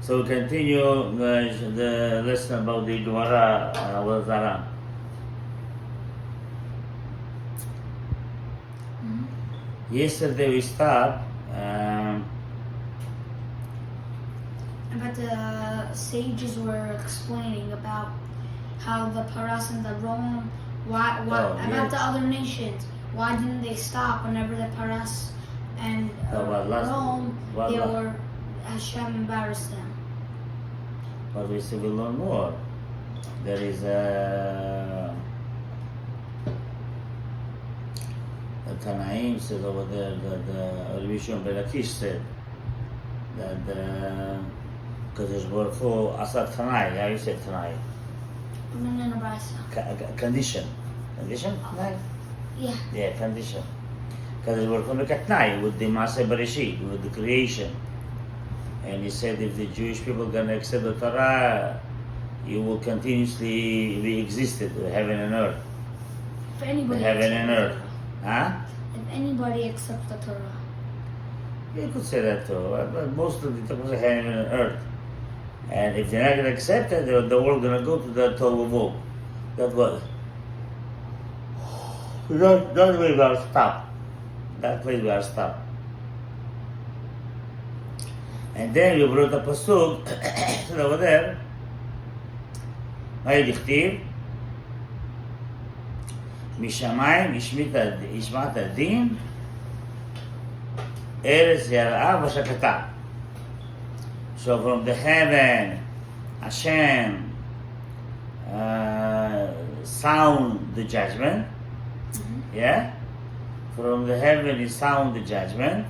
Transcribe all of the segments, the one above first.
So we continue the lesson about the Gemara, Avoda Zara. Yesterday we stopped. But the sages were explaining about how the Paras and the Rome, about the other nations, why didn't they stop whenever the Paras and Rome, Hashem embarrassed them? But we still will learn more. There is a Tanaim says over there that the Rishon Belakish said that the Kadosh Baruch Hu Asad Tanai. How you say Tanai? Condition. Condition? Oh. Yeah. Yeah, condition. Kadosh Baruch Hu make a Tanai with the Masechet Bereshit, with the creation. And he said if the Jewish people are going to accept the Torah, you will continuously be existed, heaven and earth. If anybody Heaven and earth. Huh? If anybody accepts the Torah. You could say that too, but most of the Torah is heaven and earth. And if they're not going to accept it, the world going to go to the Tohu Bohu. That was. That way we are stopped. That way we are stopped. And then we brought a pasuk over there. Vaydichtiv Mishamayim Ishmat Adin Eretz Yar'a V'Shakata. So from the heaven, Hashem sound the judgment. Yeah? From the heaven he sound the judgment.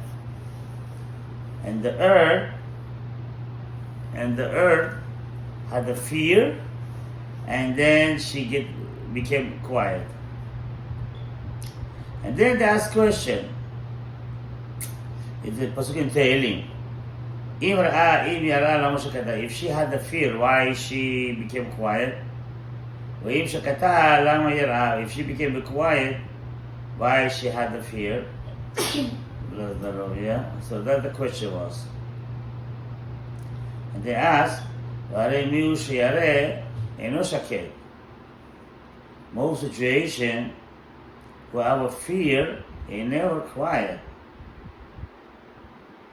And the earth had a fear, and then she became quiet. And then they ask question. It's the pasuk in Tehillim. If she had the fear, why she became quiet? If she became quiet, why she had the fear? Yeah? So that the question was. And they asked, most situation who have a fear, they never quiet.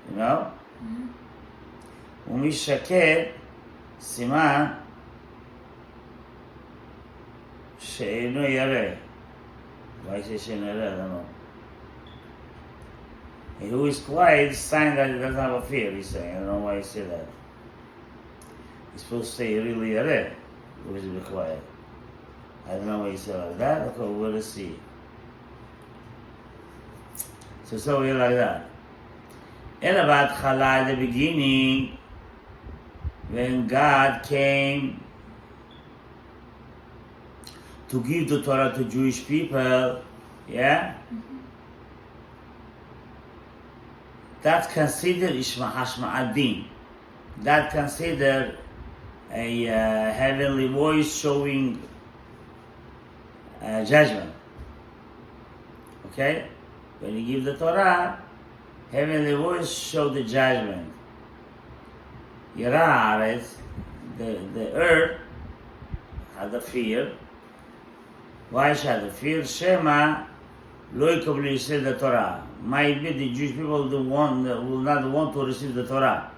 You know? ומשקט סימן שאינו ירא. Why say שאינו ירא? I don't know. And who is quiet is a sign that he doesn't have a fear, he's saying. I don't know why he said that. He's supposed to say really yare, who is be quiet. I don't know why he said like that. Okay, we'll see. So we're like that. And about Chala at the beginning, when God came to give the Torah to Jewish people, yeah? That's considered Hashma'adin. That considered a heavenly voice showing judgment. Okay? When you give the Torah, heavenly voice show the judgment. Yara, the earth had the fear. Why she had the fear? Shema lo yikablu receive the Torah. Might be the Jewish people will not want to receive the Torah.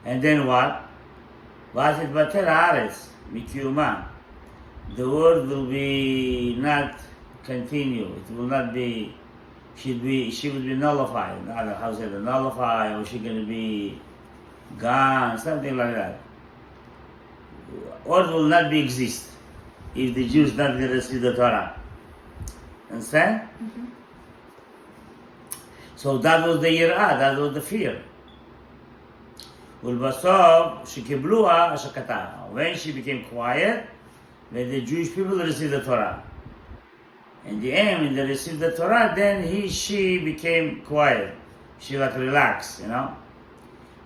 And then what? Vasit batel haaretz mikiyuma. The word will be not continue. It will not be. She would be nullified. I don't know how to say it, nullify, or she's going to be gone, something like that. Word will not be exist if the Jews not going to receive the Torah. Understand? So that was the yirah, that was the fear. Ulbasov, shekibluha ashakata. When she became quiet, when the Jewish people received the Torah. In the end, when they received the Torah, then she became quiet. She like relaxed, you know.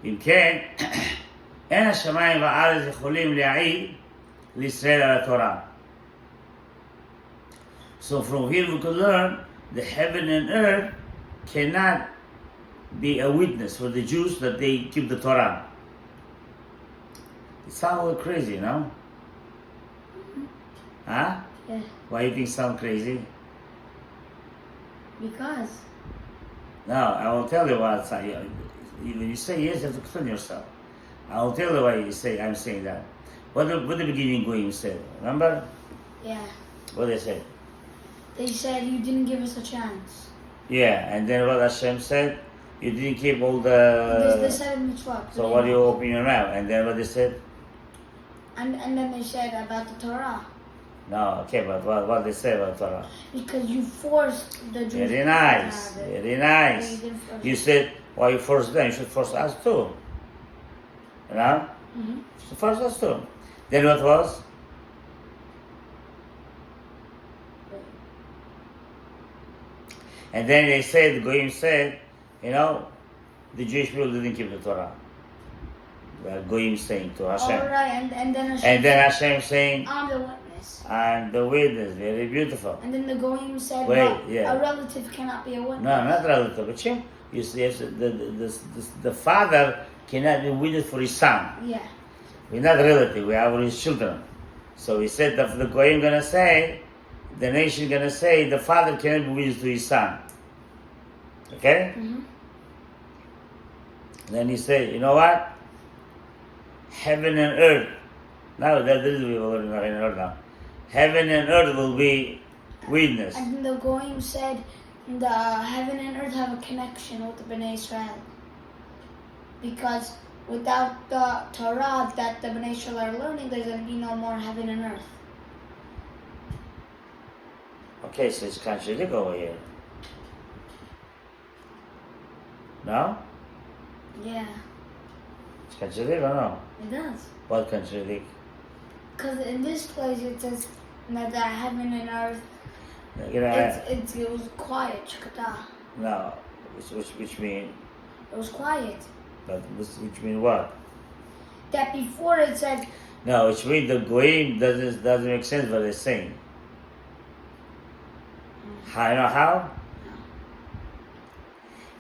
אם כן, אין השמיים והארץ יכולים להעיד לישראל על התורה. So from here we could learn the heaven and earth cannot be a witness for the Jews that they keep the Torah. It sounds a little crazy, no? Huh? Yeah. Why you think it sounds crazy? Because. No, I will tell you what. When you say yes, you have to explain yourself. I will tell you why I'm saying that. What the beginning Goyim said, remember? Yeah. What they said? They said you didn't give us a chance. Yeah, and then what Hashem said? You didn't keep all the... They said mitzvot. So what do you open your mouth? And then what they said? And then they said about the Torah. No, okay, but what they say about Torah? Because you forced the Jews. Very nice, to have it. very nice. You said, why you forced them? You should force us too. You know? Mm-hmm. You should force us too. Then what was? And then they said, Goyim said, you know, the Jewish people didn't keep the Torah. Well, Goyim saying to Hashem. All right, and then Hashem. And then Hashem saying, I'm the witness. I'm the witness. Very beautiful. And then the Goyim said, Wait, well, yeah. a relative cannot be a witness. No, not relative. But you see, the father cannot be witness for his son. Yeah. We're not relative. We are his children. So he said that the Goyim gonna say, the nation gonna say, the father cannot be witness to his son. Okay? Mm-hmm. Then he said, you know what? Heaven and earth. Now that is we already not in earth now. Heaven and earth will be witness. And then the Goyim said, the heaven and earth have a connection with the Bnei Israel. Because without the Torah that the Bnei Israel are learning, there's going to be no more heaven and earth. Okay, so it's contradict over here. No? Yeah, It's contradict or no? it does. What contradict? Because in this place it says that the heaven and earth, You know, it was quiet, shkata. no, which mean, It was quiet. but which mean what? That before it said, No, which mean the Goyim doesn't make sense what they're saying. How, you know how?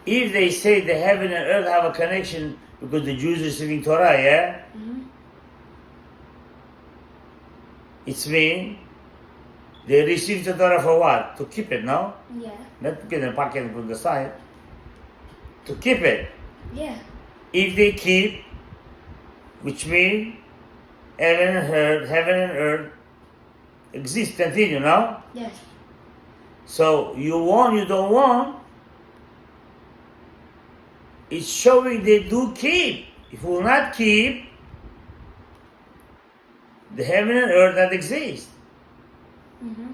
If they say the heaven and earth have a connection because the Jews are receiving Torah, yeah? mm-hmm. It's mean they receive the Torah for what? To keep it, no? Yeah. Not to get in the pocket and put it aside. To keep it. Yeah. If they keep, which means heaven and earth exist, continue, no? Yes. So you want, you don't want, it's showing they do keep. If we will not keep, the heaven and earth not exist. Mm-hmm.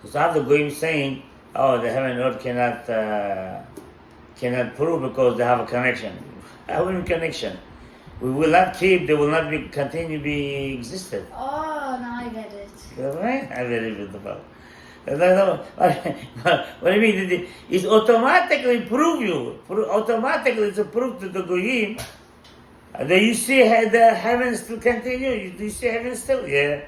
So after Goyim saying, oh, the heaven and earth cannot prove because they have a connection. How is connection? We will not keep, they will not be continue be existed. Oh, now I get it. Right? Very beautiful. What do you mean? It's automatically prove you. Automatically it's a proof to the Goyim. Do you see the heaven still continue? Do you see heaven still? Yeah.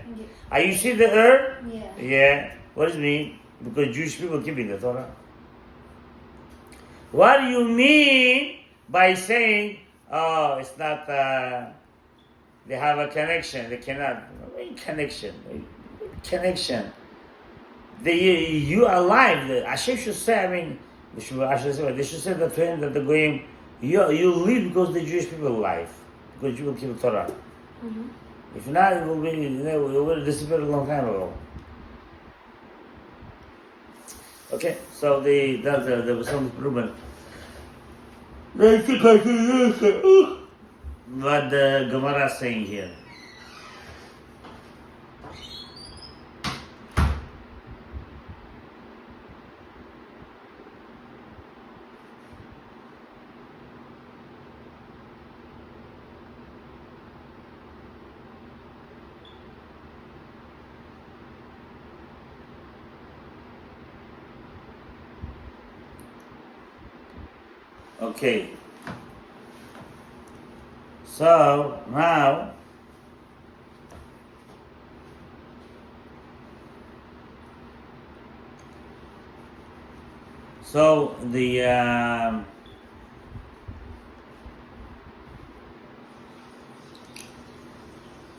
Are you see the earth? Yeah. Yeah. What does it mean? Because Jewish people keeping the Torah. What do you mean by saying, oh, it's not, they have a connection, they cannot, connection. You are alive. Hashem should say, they should say that to him that the Goyim, you live because the Jewish people are alive, because you will keep the Torah. Mm-hmm. If not, it will be, you will disappear a long time ago. Okay, so there was some improvement. What the Gemara is saying here. Okay. So now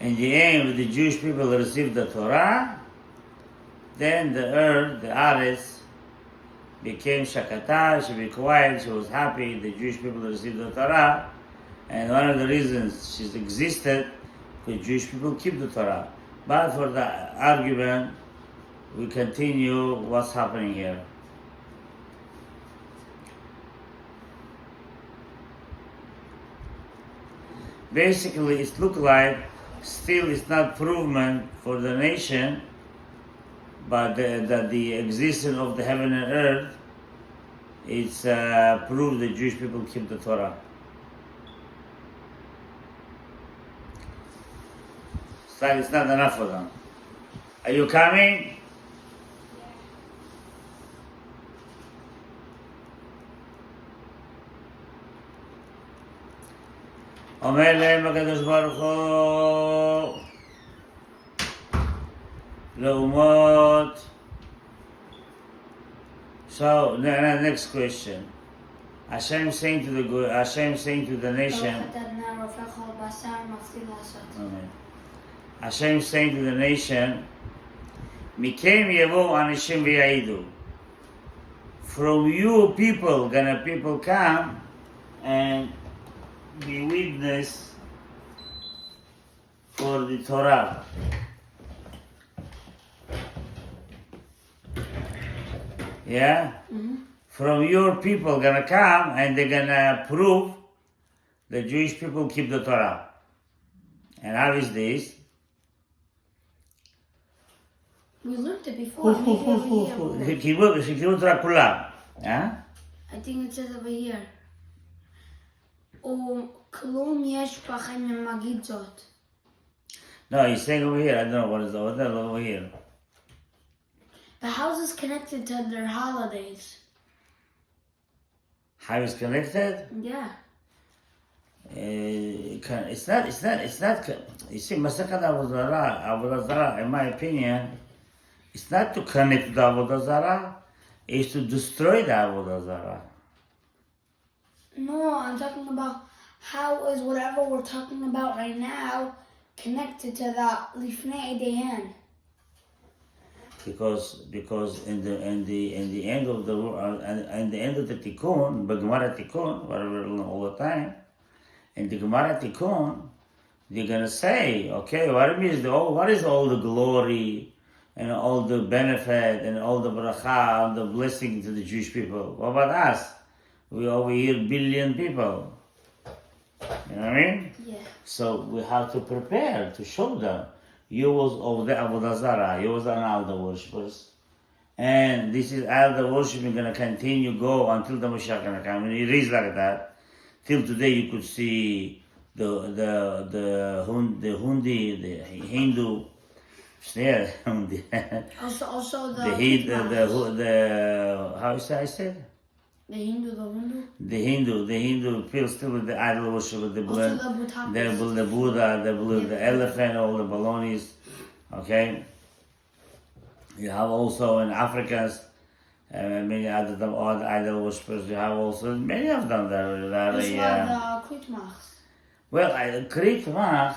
in the end, when the Jewish people received the Torah, then the earth, the Aretz, became shakata, she became quiet, she was happy, the Jewish people received the Torah, and one of the reasons she existed, because Jewish people keep the Torah. But for the argument, we continue what's happening here. Basically, it looks like still it's not proven for the nation, but that the existence of the heaven and earth, it's proved that Jewish people keep the Torah. It's like it's not enough for them. Are you coming? אומר להם הקדוש ברוך הוא לאומות. So next question. Hashem saying to the nation. Amen. Hashem saying to the nation, מכם יבואו אנשים ויעידו. From you people come and be witness for the Torah. Yeah? Mm-hmm. From your people gonna come and they're gonna prove the Jewish people keep the Torah. And how is this? We learned it before. שקיבלו תורה כולם. I think it says over here. וכלום יש בכם ממגיד זאת. No, he's saying over here. I don't know what is over here. But how is this connected to their holidays? How is connected? Yeah. It's not. You see, Masechet Avoda Zara, in my opinion, it's not to connect the Avoda Zara. It's to destroy the Avoda Zara. No, I'm talking about how is whatever we're talking about right now connected to the Lifnei Edehan. Because in the end of the Tikkun, Gemara Tikkun, whatever we learn all the time, in the Gemara Tikkun, they're gonna say, okay, what is all the glory and all the benefit and all the bracha and the blessing to the Jewish people? What about us? We over here billion people. You know what I mean? Yeah. So we have to prepare to show them. You was over the Avodah Zara, you was an idol worshippers. And this is idol worshiping gonna continue go until the Mashiach gonna come. And it is like that. Till today you could see the Hundi, the Hindu, yeah, also the how you say I said? The Hindu. The Hindu feels still with the idol worship, the Buddha, the elephant, all the balonies. Okay. You have also in Africans, many other idol worshippers. You have also many of them that are. Well, Kritmach,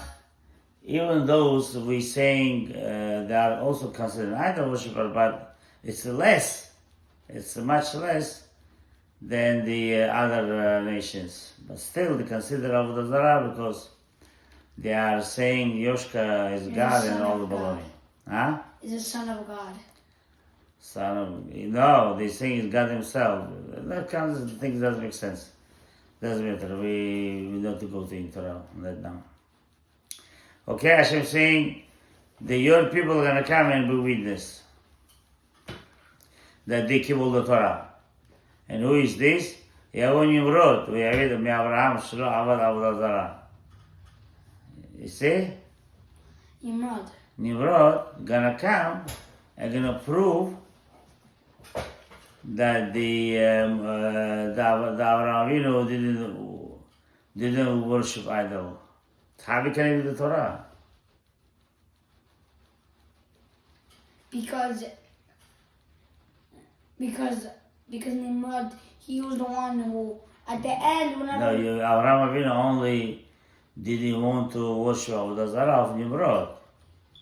even those we saying they are also considered idol worshipper, but it's much less than the other nations. But still, they consider Avodah Zara because they are saying Yoshka is God and all the baloney. Huh? Is a son of God. No, they say he's God himself. That kind of things doesn't make sense. Doesn't matter. We don't have to go to Torah on that now. Okay, Hashem saying that your people are gonna come and be witness that they keep all the Torah. And who is this? Eliyahu Nimrod. We have it. Abraham Shlo Avad Avodah Zara. You see? Nimrod gonna come and gonna prove that the Abraham didn't worship idol. How we connect with the Torah? Because Nimrod, he was the one who, at the end, whenever... No, Abraham Avinu only didn't want to worship Avoda Zara of Nimrod.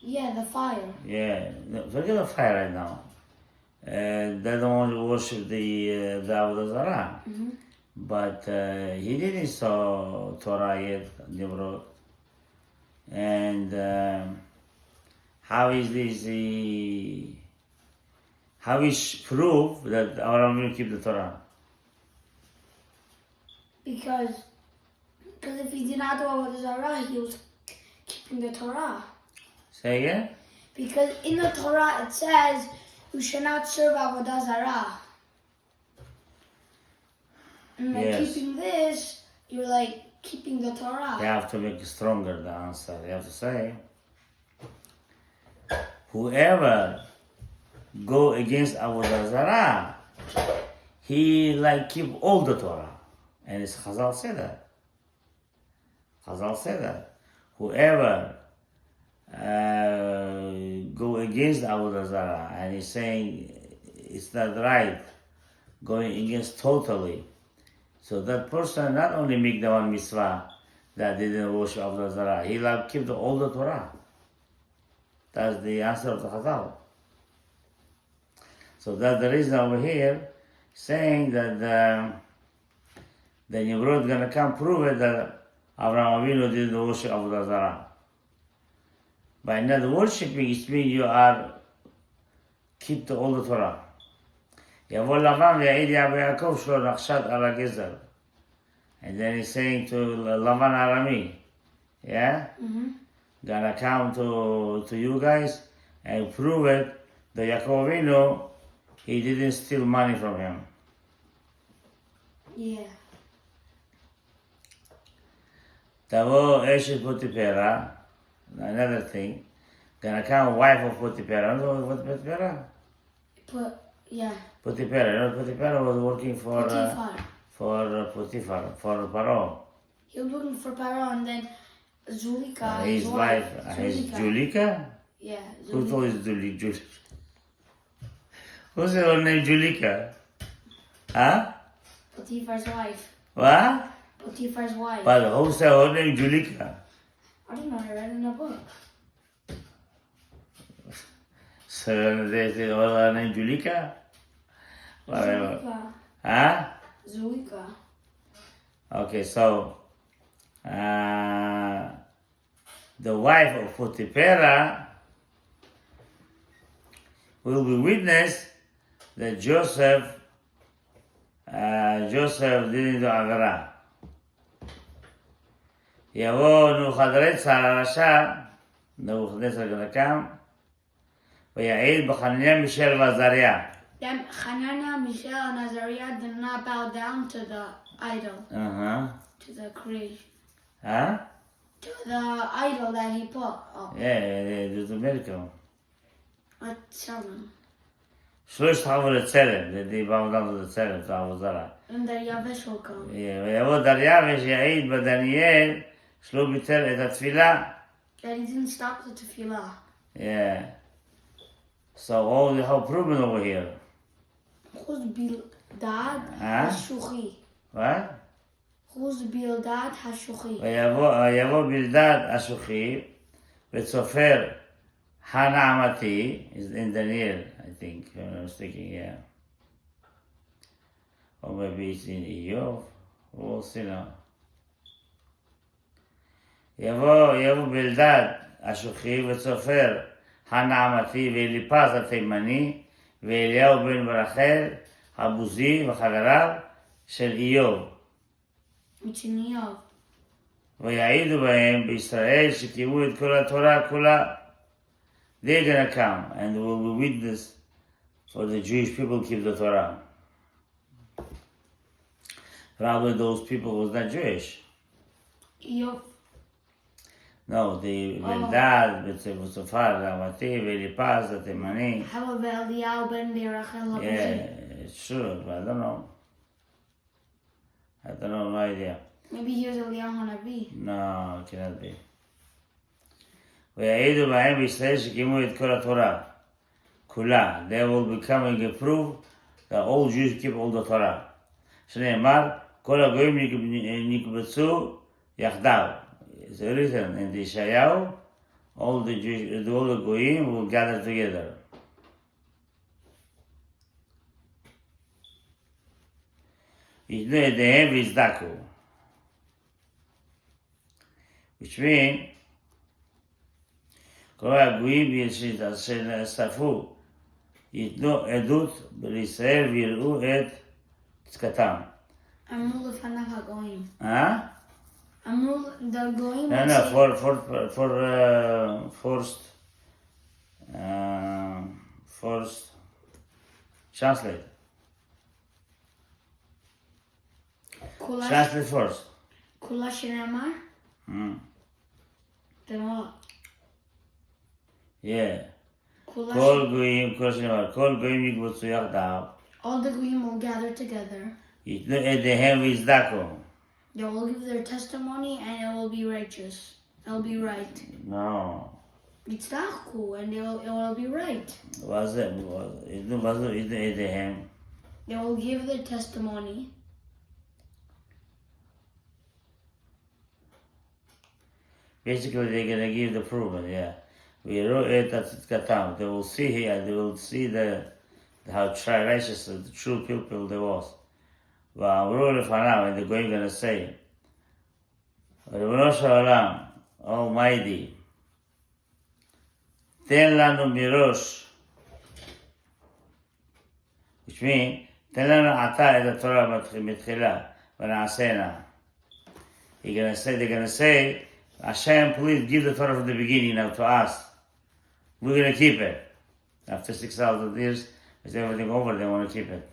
Yeah, the fire. Yeah, forget the fire right now. They don't want to worship the Avoda Zara. Mm-hmm. But he didn't saw Torah yet, Nimrod. And how is this? How is proof that Abraham will keep the Torah? Because if he did not do Avodah Zarah, he was keeping the Torah. Say again? Because in the Torah it says you should not serve Avodah Zarah. And by Yes. keeping this, you're like keeping the Torah. You have to make it stronger, the answer. You have to say, whoever go against Avodah Zarah, he like keep all the Torah. And it's Chazal say that. Chazal say that. Whoever go against Avodah Zarah, and he's saying it's not right, going against totally. So that person not only make the one mitzvah that didn't worship Avodah Zarah, he like keep all the Torah. That's the answer of the Chazal. So that's the reason over here, saying that the Nimrod gonna come prove it that Abraham Avinu didn't worship Avodah Zarah. By not worshiping, it means you are keep all the Torah. יבוא לבן ויעיד יעקב שלו נחשד על הגזר. And then he's saying to Lavan Arami, yeah? Mm-hmm. Gonna come to you guys and prove it that Yaakov Avinu, he didn't steal money from him. Yeah. תבוא אשת פוטיפרה, another thing, gonna come wife of Potiphera. You know what Potiphera? Yeah. Potiphera, you know Potiphera was working for Potiphar. for Paro. He was looking for Paro, and then Zulika, His wife, his Julika? Yeah. Who told his Julika? Who's her name Julika? Huh? Potiphar's wife. What? Potiphar's wife. But who said her name Julika? I don't know. I read it in a book. So they say her name Julika? Whatever. Zulika. Huh? Zulika. Okay, so the wife of Potiphera will be witness that Joseph didn't do Avera. יבוא נבוכדנצר הרשע, נבוכדנצר gonna come, ויעיד בחנניה מישאל ועזריה. Then Hananiah, Mishael, and Azariah did not bow down to the idol, to the creation, Huh? to the idol that he put up. Yeah, they do the miracle. Let's tell them. שלושת חברו לצלם, they bow down to the צלם, to Avodah. And the Yavesh will come. ויבוא דריווש יעיד בדניאל, שלא ביטל את התפילה. That he didn't stop the tefillah. Yeah. So all the whole proven over here. Who's Bildad Hashuchi? What? Who's Bildad Hashuchi? ויבוא בלדד השוחי, וצופר הנעמתי, is in Daniel, I think, if I'm not mistaken, yeah. Or maybe it's in Eliyahu, we'll see now. יבוא בלדד השוחי, וצופר הנעמתי, ואליפז התימני, ואליהו בן ברחל, הבוזי וחבריו של איוב. Mitziniyav. ויעידו בהם בישראל שקיימו את כל התורה כולה. They're gonna come and will be witness for the Jewish people keep the Torah. Probably those people was not Jewish. Yov. No, the Bildad, Tzofar, Ramati, Velipaz, the Temani. How about Eliyahu ben Rachel Habuzi? Yeah, it's true, but I don't know. No idea. Maybe he was Eliyahu Navi. No, it cannot be. ויעידו בהם בישראל שקיימו את כל התורה כולה. They will be coming a proof that all Jews keep all the Torah. שנאמר, כל הגויים נקבצו יחדיו. it's written in the Eliyahu, all the Goyim will gather together. Gadaev is Daku, which means כל הגויים שיצטרפו ייתנו עדות בישראל ויראו את צדקתם. אמרו לפניו הגויים. Huh? אמרו, the גויים... No, first translate. Translate first. כולה שנאמר? תראו. Yeah. כל גויים יקבצו יחדיו. All the goyim will gather together. ייתנו עדיהם ויצדקו. They will give their testimony and it will be righteous. It will be right. No. יצדקו and it will be right. מה זה? ייתנו עדיהם. They will give their testimony. Basically, they're gonna give the proof, yeah. We wrote it at Tzidkatam. They will see here, they will see how righteous, the true people there was. And they're going to say, Ribono shel Olam, Almighty, ten lanu mirosh, which means, ten lanu ata et Torah mitchila, v'na'asena. They're gonna say, Hashem, please give the Torah from the beginning now to us. We're going to keep it. After 6,000 years, with everything over, they want to keep it.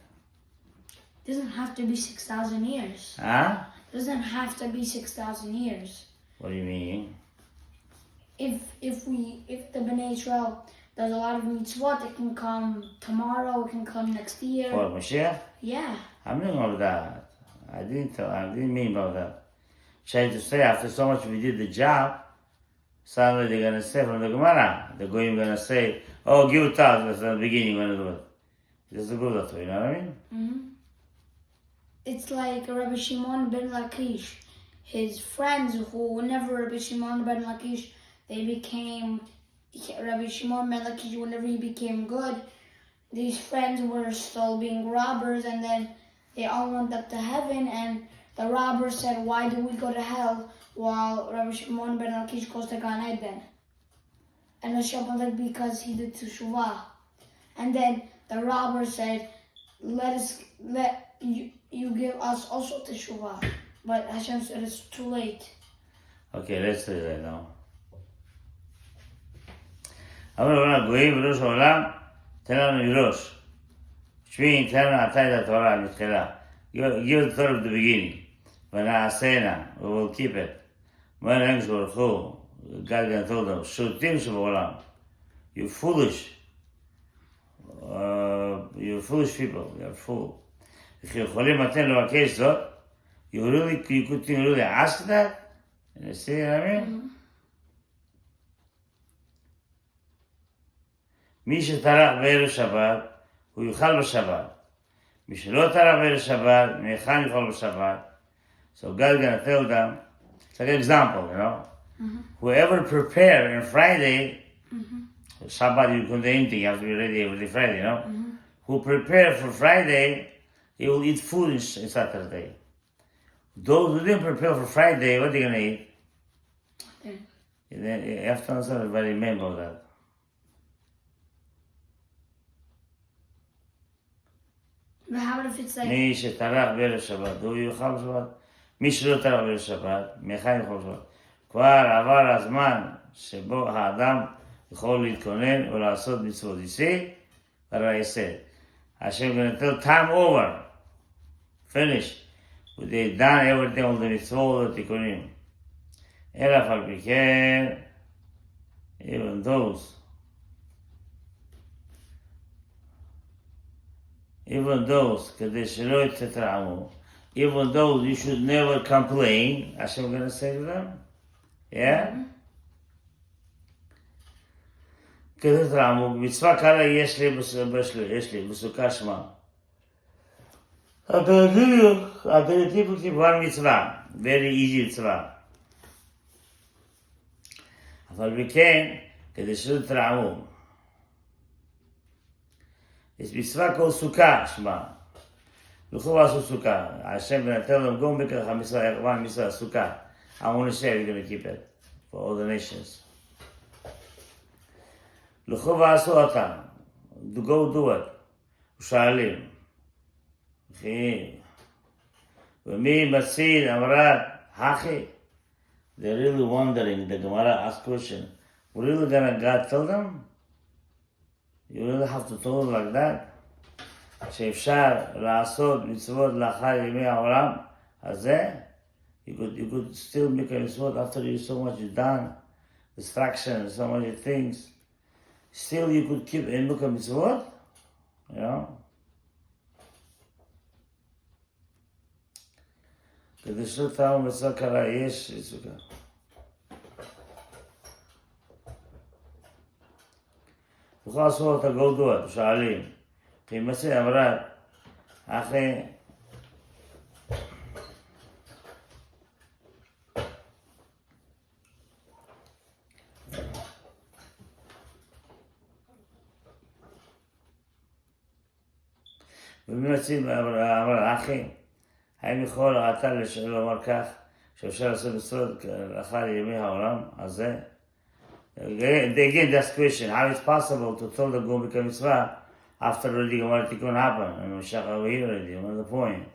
It doesn't have to be 6,000 years. Huh? It doesn't have to be 6,000 years. What do you mean? If the Bnei Israel does a lot of mitzvot, it can come tomorrow, it can come next year. For Mashiach? Yeah. I'm not about that. I didn't mean about that. Trying to say after so much we did the job, suddenly they're gonna say from the Gemara, the Goyim gonna say, "Oh, give it to us." At the beginning, you're gonna do it. This is good that way. You know what I mean? Mm-hmm. It's like Rabbi Shimon ben Lakish. His friends, whenever Rabbi Shimon ben Lakish, Rabbi Shimon ben Lakish, whenever he became good, these friends were still being robbers, and then they all went up to heaven, and the robber said, "Why do we go to hell while Rabbi Shimon ben Lakish goes to Gan Eden?" And Hashem was like, "Because he did teshuvah." And then the robber said, "Let you give us also teshuvah." But Hashem said it's too late. Okay, let's do that now. אמרו הגויים בראש העולם, תן לנו ירוש. which means, תן לנו אתה את התורה מתחילה. Give the Torah at the beginning. ונעשנה, we will keep it. אומר הקדוש ברוך הוא, God gonna tell them, שוטים שבעולם. You foolish people, you're fool. וכי יכולים אתם לבקש זאת, you could really ask that? You see what I mean? מי שטרח בערב שבת, הוא יאכל בשבת. מי שלא טרח בערב שבת, מהיכן יאכל בשבת? So God's gonna tell them, it's like an example, you know. Whoever prepare on Friday, Shabbat you can do anything, you have to be ready every Friday, you know. Who prepare for Friday, he will eat food on Saturday. Those who didn't prepare for Friday, what are they gonna eat? You have to understand, everybody remember that. But how about if it's like... מי שטרח בערב שבת, הוא יאכל בשבת. מי שלא טרח בערב שבת, מהיכן יאכל בשבת. כבר עבר הזמן שבו האדם יכול להתכונן ולעשות מצוות. You see? What I said. Hashem gonna tell time over. Finished. They done everything, all the mitzvot, the tikkunim. אלא אף על פי כן, even those כדי שלא יתתרעמו, even those you should never complain, Hashem gonna say to them, yeah? כדי תתרעמו, מצווה קלה יש לי, בסוכה שמה. Alternative one mitzvah, very easy mitzvah. אבל בכן, כדי שלא תתרעמו. יש מצווה כל סוכה, שמע. לכו ועשו סוכה. השם gonna tell them, go make a mitzvah, סוכה. I want to say we're going to keep it for all the nations. לכו ועשו אותם. Go do it. ושואלים. ומי מציל אמרת, הכי? They're really wondering. The Gemara asked question. We're really gonna God tell them? You really have to tell them like that? שאפשר לעשות מצוות לאחר ימי העולם הזה? You could still make a mitzvot after you so much done, distractions, so many things. Still you could keep and make a mitzvot? You know? כדי שלא תראו מצווה קרה, יש סוכה. תוכל לעשות את הגולדות, שואלים. כי מציא אמרה, אחי, ומי מציא אמרה, אחי, האם יכול אתה לומר כך, שאפשר לעשות מצוות לאחר ימי העולם הזה? Again, that's question. How is possible to tell the go become mitzvah after already Gemara Tikkun happened? And Mashiach over here already, what's the point?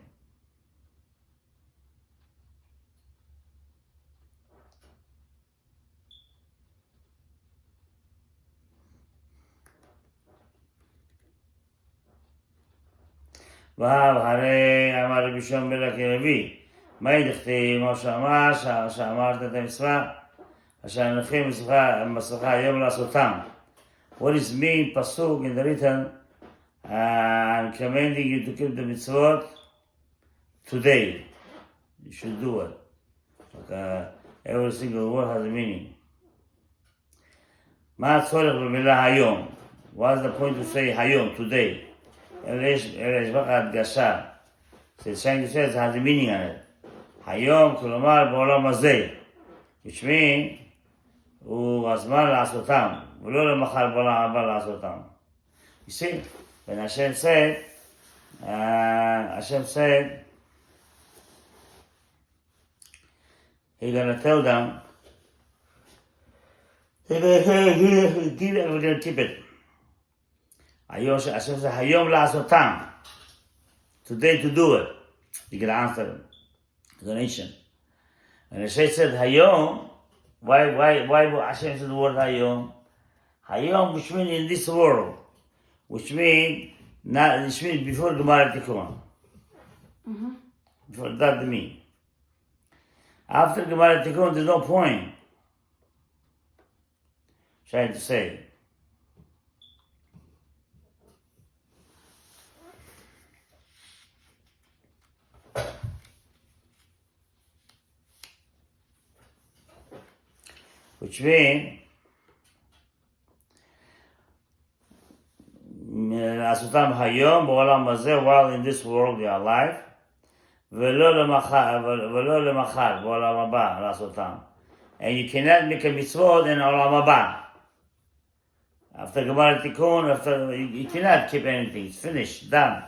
והרי אמר רבי שמעון בן רבי, מה ידכתיב, מה שאמרת את המצווה, אשר אנכי מצווה היום לעשותם. What is mean, pasuk in the written, I'm commanding you to keep the mitzvot today. You should do it. Like, every single word has a meaning. מה הצורך במילה היום? What's the point to say היום, today? יש בך הדגשה. זה saying to say it has a meaning on it. היום, כלומר, בעולם הזה. which means, הוא הזמן לעשותם, ולא למחר בעולם הבא לעשותם. You see, when Hashem said, He's gonna tell them, we're gonna keep it. Hashem said, Hayom la'asotam. Today to do it. You can answer the nation. And Hashem said, Hayom, why Hashem said the word Hayom? Hayom, which means in this world. Which means before Gemara Tikkun. Before that mean. After Gemara Tikkun, there's no point. Trying to say. Which means, לעשותם היום בעולם הזה, while in this world they are alive, ולא למחר בעולם הבא לעשותם. And you cannot make a mitzvot in העולם הבא. After Gemara Tikkun, you cannot keep anything. It's finished, done.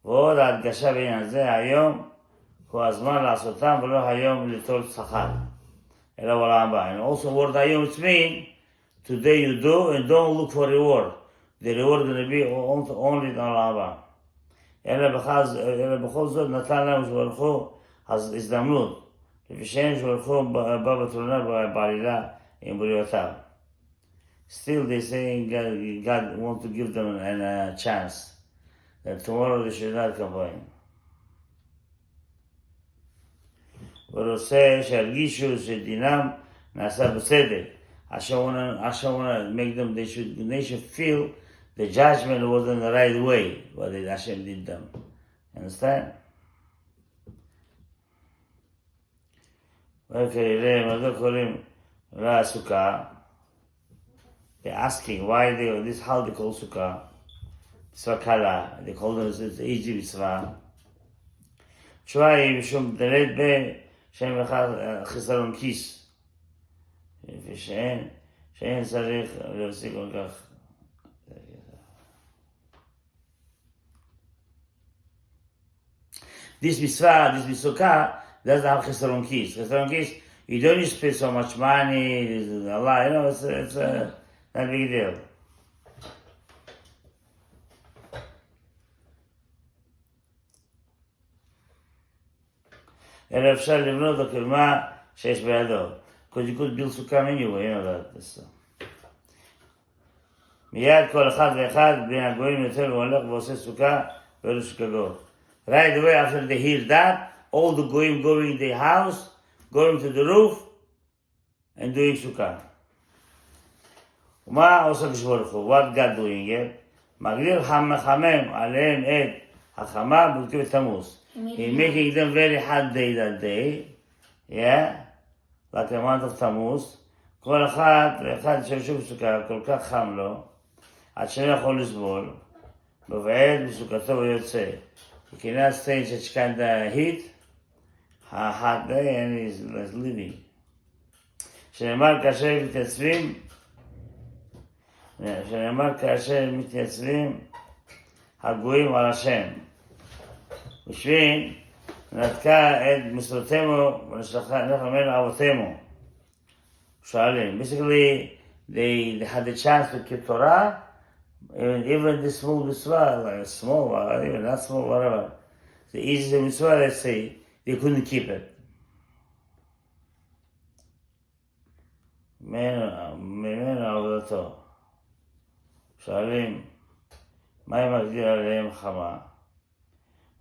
ועוד ההדגשה בעניין זה, היום הוא הזמן לעשותם ולא היום ליטול שכר. אלא בעולם הבא. And also word היום, it means, today you do and don't look for reward. The reward is going to be only in העולם הבא. אלא בכל זאת נתן להם שברכו הזדמנות. לפי שהם שברכו בא בתלונה בעלילה עם בריאותיו. Still they say God wants to give them a chance. That tomorrow they should not complain. ורוצה שהרגישו שדינם נעשה בסדר. I want to make them, they should feel the judgment wasn't the right way, what Hashem did them. Understand? They're asking why how they call Sukkah. Mitzvah they call them it's easy mitzvah. Try Mishum Delet Be שאין בכך חיסרון כיס. שאין צריך להוציא כל כך. This mitzvah, this mitzvah, doesn't have חיסרון כיס. חיסרון כיס, you don't need to spend so much money, a lot, you know, it's not a big deal. אלא אפשר לבנות בקרמה שיש בידו. Because you could build סוכה anyway, you know that. מיד כל אחד ואחד בין הגויים יוצא והולך ועושה סוכה ואלו שכגו. Right away after they hear that, all the goyim going to the house, going to the roof, and doing sukkah. ומה עושה ברוך הוא? What God doing it? מגדיר מחמם עליהם את החמה ברכבת תמוז. He making them very hot day that day, yeah, like the month of תמוז. כל אחד שיושב בסוכה, כל כך חם לו, עד שלא יכול לסבול, מבעד בסוכתו ויוצא. He cannot stay in such kind of heat, a hot day, and he's leaving. שנאמר כאשר מתייצבים הגויים על השם. בשביל נתקה את משרתנו ונשלחה ממנו אבותינו. שואלים. Basically, they had the chance to keep Torah, even this small mitzvah, like small, even not small, whatever. The easiest mitzvah, let's say, they couldn't keep it. ממנו עבודתו. שואלים, מה הם מגדיר עליהם חמה?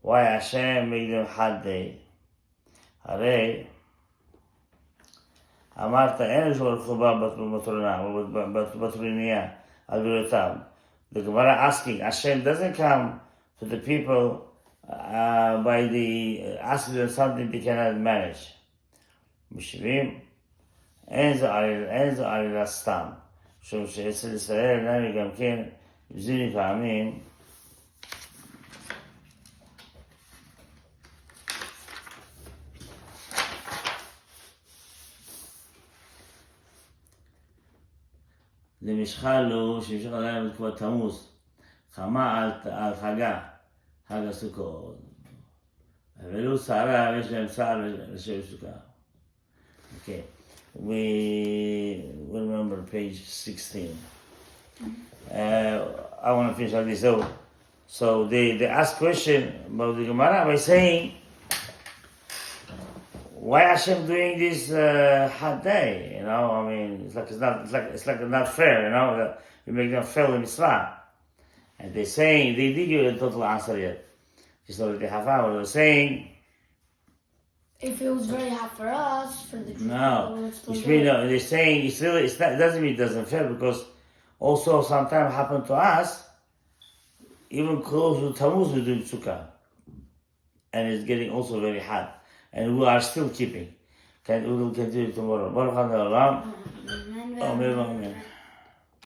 Why Hashem made them hot day? הרי אמרת, אין שברוך הוא בא בטרוניה, על גבולותיו. The Gemara asking, Hashem doesn't come to the people by the asking them something they cannot manage. משיבים, אין זו עלילה סתם. משום שאצל ישראל אינם גם כן בזיני פעמים למשחל הוא שמשך עליהם בתקופת תמוז, חמה על חגה, חג הסוכות. ולו צערה, ויש להם צער לשבת סוכה. Okay, we remember page 16. I want to finish like this. So they ask question about the Gemara by saying, why Hashem doing this hot day? You know, I mean, it's like not fair. You know, that you make them fail in mitzvah. And they're saying they did give a total answer yet. Just already half hour. They're saying, if it was very hot for us, for the no, they're saying it doesn't mean it doesn't fail, because also sometimes happen to us, even close to Tammuz we do sukkah, and it's getting also very hot, and we are still keeping. We will continue tomorrow. Baruch Adonai Olam. Amen.